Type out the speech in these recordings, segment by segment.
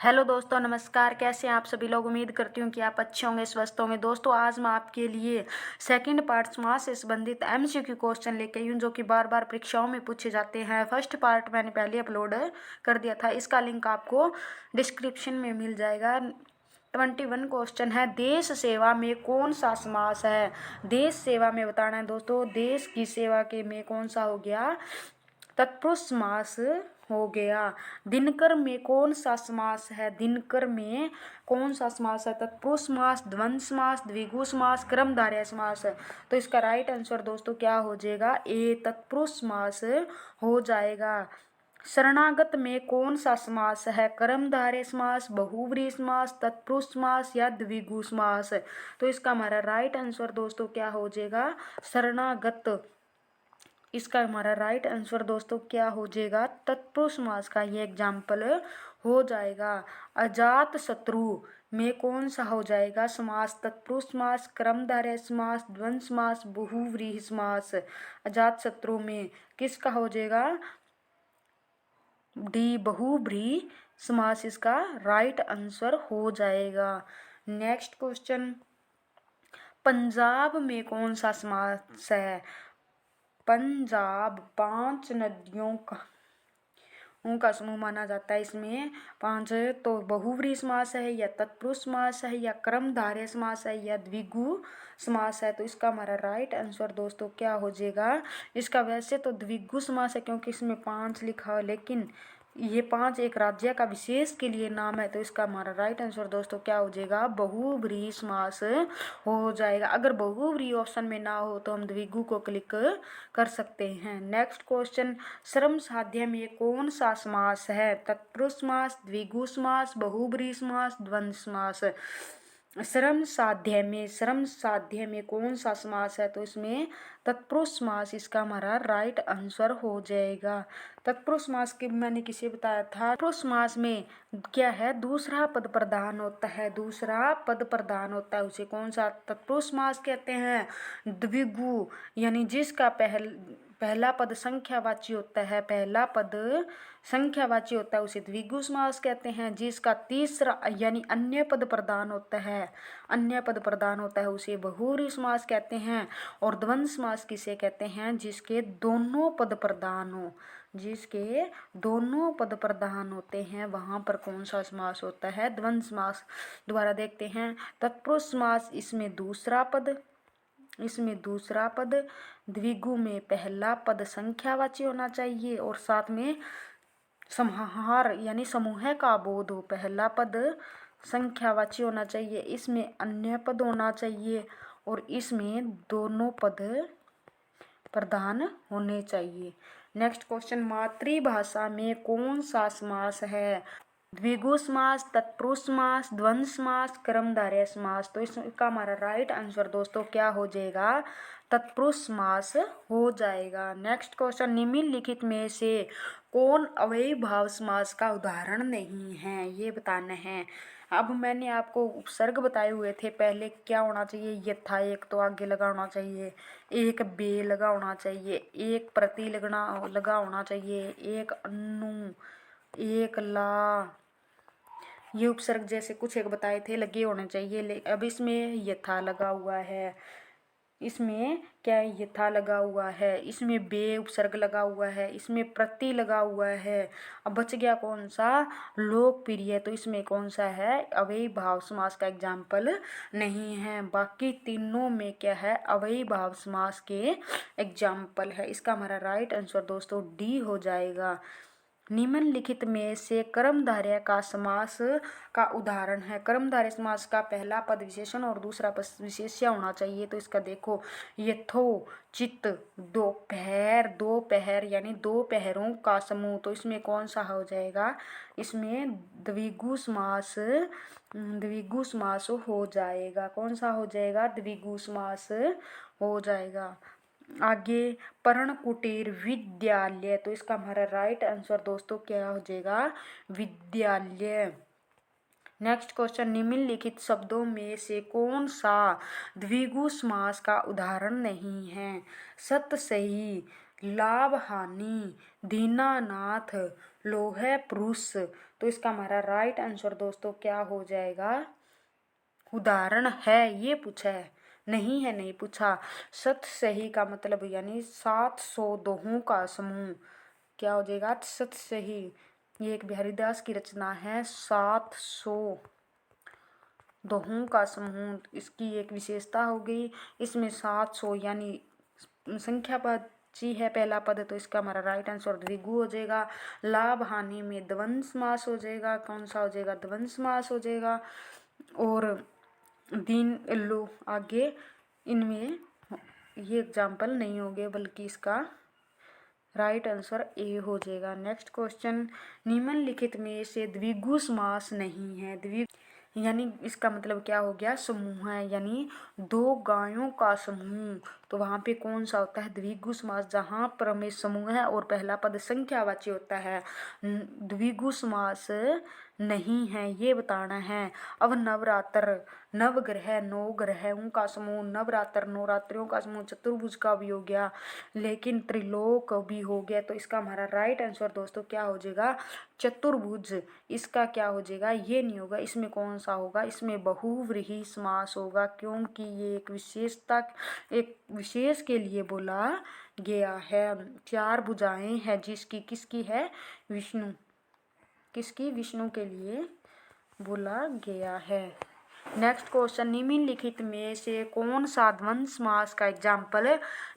Hello दोस्तों, नमस्कार। कैसे हैं आप सभी लोग। उम्मीद करती हूँ कि आप अच्छे होंगे, स्वस्थ होंगे। दोस्तों, आज मैं आपके लिए सेकंड पार्ट समाज से संबंधित एमसीक्यू क्वेश्चन लेके आई हूँ, जो कि बार बार परीक्षाओं में पूछे जाते हैं। फर्स्ट पार्ट मैंने पहले अपलोड कर दिया था, इसका लिंक आपको डिस्क्रिप्शन में मिल जाएगा। 21 क्वेश्चन है। देश सेवा में कौन सा समास है। देश सेवा में बताना है दोस्तों, देश की सेवा के में कौन सा हो गया, तत्पुरुष समास हो गया। दिनकर में कौन सा समास है, दिनकर में कौन सा समास है, तत्पुरुष समास, द्वंद्व समास, द्विगु समास, कर्मधारय समास है। तो इसका राइट आंसर दोस्तों क्या हो जाएगा, ए तत्पुरुष समास हो जाएगा। शरणागत में कौन सा समास है, कर्मधारय समास, बहुव्रीहि समास, तत्पुरुष समास या द्विगु समास। तो इसका हमारा राइट आंसर दोस्तों क्या हो जाएगा, शरणागत। इसका हमारा राइट आंसर दोस्तों क्या हो जाएगा, तत्पुरुष समास का ये एग्जाम्पल हो जाएगा। अजात शत्रु में कौन सा हो जाएगा समास, तत्पुरुष समास, कर्मधारय समास, द्वंद्व समास, बहुव्रीहि समास। अजात शत्रु में किसका हो जाएगा, डी बहुव्रीहि समास इसका राइट आंसर हो जाएगा। नेक्स्ट क्वेश्चन, पंजाब में कौन सा समास है। पंजाब 5 नदियों का उनका समूह माना जाता है। इसमें 5 तो बहुव्रीहि समास है, या तत्पुरुष समास है, या कर्मधारय समास है, या द्विगु समास है। तो इसका हमारा राइट आंसर दोस्तों क्या हो जाएगा, इसका वैसे तो द्विगु समास है क्योंकि इसमें 5 लिखा है, लेकिन ये 5 एक राज्य का विशेष के लिए नाम है। तो इसका हमारा राइट आंसर दोस्तों क्या हो जाएगा, बहुव्रीहि समास हो जाएगा। अगर बहुव्रीहि ऑप्शन में ना हो तो हम द्विगु को क्लिक कर सकते हैं। नेक्स्ट क्वेश्चन, श्रम साध्य में कौन सा समास है, तत्पुरुष समास, द्विगु समास, बहुव्रीहि समास, द्वंद्व समास। श्रम साध्य में कौन सा समास है, तो इसमें तत्पुरुष समास इसका हमारा राइट आंसर हो जाएगा। तत्पुरुष समास के मैंने किसे बताया था, तत्पुरुष समास में क्या है, दूसरा पद प्रधान होता है, दूसरा पद प्रधान होता है, उसे कौन सा तत्पुरुष समास कहते हैं, द्विगु। यानी जिसका पहला पद संख्यावाची होता है, पहला पद संख्यावाची होता है उसे द्विगु समास कहते हैं। जिसका तीसरा यानी अन्य पद प्रधान होता है, अन्य पद प्रधान होता है उसे बहुव्रीहि समास कहते हैं। और द्वंद्व समास किसे कहते हैं, जिसके दोनों पद प्रधान हो, जिसके दोनों पद प्रधान होते हैं वहां पर कौन सा समास होता है, द्वंद्व समास। दोबारा देखते हैं, तत्पुरुष समास इसमें दूसरा पद, इसमें दूसरा पद, द्विगु में पहला पद संख्यावाची होना चाहिए और साथ में समाहार यानी समूह का बोध हो, पहला पद संख्यावाची होना चाहिए, इसमें अन्य पद होना चाहिए और इसमें दोनों पद प्रधान होने चाहिए। नेक्स्ट क्वेश्चन, मातृभाषा में कौन सा समास है, द्विगु समास, तत्पुरुष समास, द्वंद्व समास, कर्मधारय समास। तो इसका हमारा राइट आंसर दोस्तों क्या हो जाएगा, तत्पुरुष समास हो जाएगा। नेक्स्ट क्वेश्चन, निम्नलिखित में से कौन अव्ययीभाव समास का उदाहरण नहीं है, ये बताना है। अब मैंने आपको उपसर्ग बताए हुए थे, पहले क्या होना चाहिए, यथा एक तो आगे लगा होना चाहिए, एक बे लगा होना चाहिए, एक प्रति लगा होना चाहिए, एक अनु, एक ला, ये उपसर्ग जैसे कुछ एक बताए थे लगे होने चाहिए। अब इसमें यथा लगा हुआ है, इसमें क्या है, यथा लगा हुआ है, इसमें बे उपसर्ग लगा हुआ है, इसमें प्रति लगा हुआ है। अब बच गया कौन सा, लोकप्रिय। तो इसमें कौन सा है, अव्ययीभाव समास का एग्जाम्पल नहीं है। बाकी तीनों में क्या है, अव्ययीभाव समास के एग्जाम्पल है। इसका हमारा राइट आंसर दोस्तों डी हो जाएगा। निम्नलिखित में से कर्मधारय का समास का उदाहरण है। कर्मधारय समास का पहला पद विशेषण और दूसरा पद विशेष्य होना चाहिए। तो इसका देखो, यथोचित, दोपहर, दोपहर यानी दो पहरों का समूह। तो इसमें कौन सा हो जाएगा, इसमें द्विगु समास, द्विगु समास हो जाएगा। कौन सा हो जाएगा, द्विगु समास हो जाएगा। आगे, पर्ण कुटीर विद्यालय। तो इसका हमारा राइट आंसर दोस्तों क्या हो जाएगा, विद्यालय। नेक्स्ट क्वेश्चन, निम्नलिखित शब्दों में से कौन सा द्विगु समास का उदाहरण नहीं है, सत, सही, लाभ हानि, दीनानाथ, लोहे पुरुष। तो इसका हमारा राइट आंसर दोस्तों क्या हो जाएगा? उदाहरण है ये पूछा है, नहीं है नहीं पूछा। सत सही का मतलब यानी 700 दोहों का समूह क्या हो जाएगा? सत सही। ये एक बिहारीदास की रचना है। 700 दोहों का समूह इसकी एक विशेषता हो गई। इसमें 700 यानी संख्या पद जी है पहला पद, तो इसका हमारा राइट आंसर द्विगु हो जाएगा। लाभ हानि में द्वंद्व समास हो जाएगा। कौन सा हो जाएगा? द्वंद्व समास हो जाएगा। और दिन लो आगे इनमें ये एग्जाम्पल नहीं होंगे, बल्कि इसका राइट आंसर ए हो जाएगा। नेक्स्ट क्वेश्चन, निम्नलिखित में से द्विगु समास नहीं है। यानी इसका मतलब क्या हो गया? समूह है, यानी दो गायों का समूह। तो वहाँ पे कौन सा होता है? द्विगु समास। जहाँ पर में समूह है और पहला पद संख्यावाची होता है। द्विगु समास नहीं है, ये बताना है। अब नवरात्र, नवग्रह, नौ ग्रहों का समूह, नवरात्र नवरात्रियों का समूह, चतुर्भुज का भी हो गया, लेकिन त्रिलोक भी हो गया। तो इसका हमारा राइट आंसर दोस्तों क्या हो जाएगा? चतुर्भुज। इसका क्या हो जाएगा? ये नहीं होगा। इसमें कौन सा होगा? इसमें बहुव्रीहि समास होगा, क्योंकि ये एक विशेषता, एक विशेष के लिए बोला गया है। चार भुजाएं हैं जिसकी, किसकी है? विष्णु। किसकी? विष्णु के लिए बोला गया है। नेक्स्ट क्वेश्चन, निम्नलिखित में से कौन सा द्वंद्व समास का एग्जाम्पल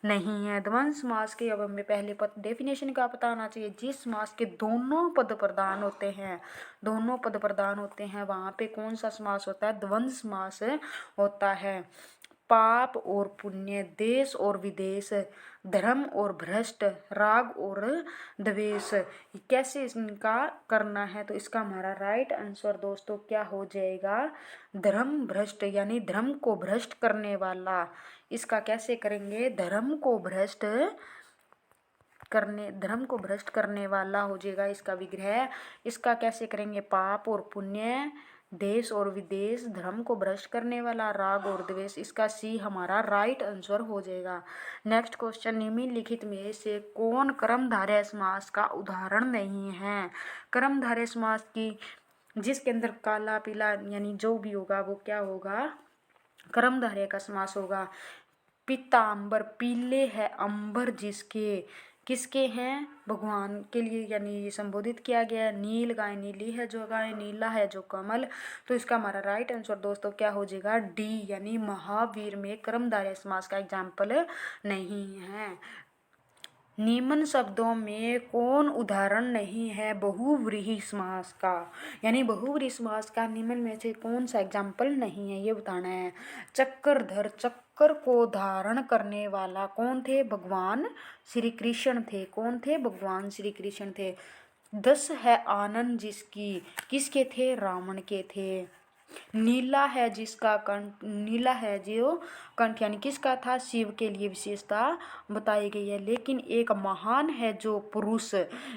नहीं है? द्वंद्व समास के अब हमें पहले डेफिनेशन का पता होना चाहिए। जिस समास के दोनों पद प्रधान होते हैं, दोनों पद प्रधान होते हैं, वहां पे कौन सा समास होता है? द्वंद्व समास होता है। पाप और पुण्य, देश और विदेश, धर्म और भ्रष्ट, राग और द्वेष, कैसे इनका करना है? तो इसका हमारा राइट आंसर दोस्तों क्या हो जाएगा? धर्म भ्रष्ट, यानी धर्म को भ्रष्ट करने वाला। इसका कैसे करेंगे? धर्म को भ्रष्ट करने वाला हो जाएगा इसका विग्रह। इसका कैसे करेंगे? पाप और पुण्य, देश और विदेश, धर्म को भ्रष्ट करने वाला, राग और द्वेष। इसका सी हमारा राइट आंसर हो जाएगा। नेक्स्ट क्वेश्चन, निम्नलिखित में से कौन कर्मधारय समास का उदाहरण नहीं है? कर्मधारय समास की, जिसके अंदर काला पीला यानी जो भी होगा वो क्या होगा? कर्मधारय का समास होगा। पीतांबर, पीले है अंबर जिसके, किसके हैं? भगवान के लिए यानी ये संबोधित किया गया है। नील गाय, नीली है जो गाय, नीला है जो कमल। तो इसका हमारा राइट आंसर दोस्तों क्या हो जाएगा? डी, यानी महावीर में कर्मधारय समास का एग्जाम्पल नहीं है। निम्न शब्दों में कौन उदाहरण नहीं है बहुव्रीहि समास का? यानी बहुव्रीहि समास का निम्न में से कौन सा एग्जाम्पल नहीं है, ये बताना है। चक्रधर, चक्र को धारण करने वाला कौन थे? भगवान श्री कृष्ण थे। कौन थे? भगवान श्री कृष्ण थे। 10 है आनंद जिसकी, किसके थे? रावण के थे। नीला है जिसका कंठ, नीला है जो कंठ यानी किसका था? शिव के लिए विशेषता बताई गई है। लेकिन एक महान है जो पुरुष,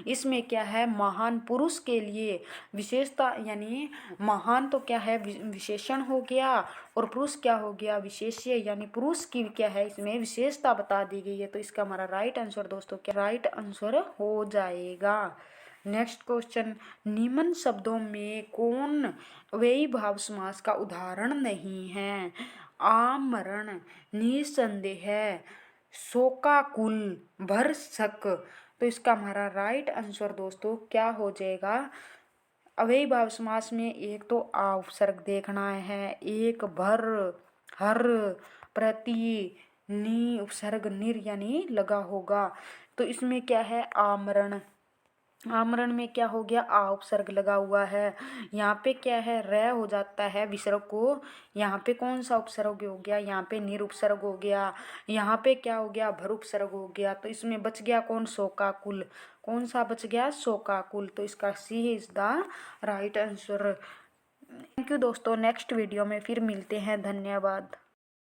इसमें क्या है? महान पुरुष के लिए विशेषता, यानी महान तो क्या है? विशेषण हो गया, और पुरुष क्या हो गया? विशेष्य, यानी पुरुष की क्या है? इसमें विशेषता बता दी गई है। तो इसका हमारा राइट आंसर दोस्तों क्या राइट आंसर हो जाएगा। नेक्स्ट क्वेश्चन, निम्न शब्दों में कौन अव्ययी भाव समास का उदाहरण नहीं है? आमरण, निसंदेह, शोकाकुल, भरसक। तो इसका हमारा राइट आंसर दोस्तों क्या हो जाएगा? अव्ययी भाव समास में एक तो आ उपसर्ग देखना है, एक भर, हर, प्रति, नी उपसर्ग निर यानी लगा होगा। तो इसमें क्या है? आमरण, आमरण में क्या हो गया? आ उपसर्ग लगा हुआ है। यहाँ पे क्या है? र हो जाता है विसर्ग को। यहाँ पे कौन सा उपसर्ग हो गया? यहाँ पे निर उपसर्ग हो गया। यहाँ पे क्या हो गया? भर उपसर्ग हो गया। तो इसमें बच गया कौन? शोकाकुल। कौन सा बच गया? शोकाकुल। तो इसका C is the right answer. Thank you दोस्तों, नेक्स्ट वीडियो में फिर मिलते हैं। धन्यवाद।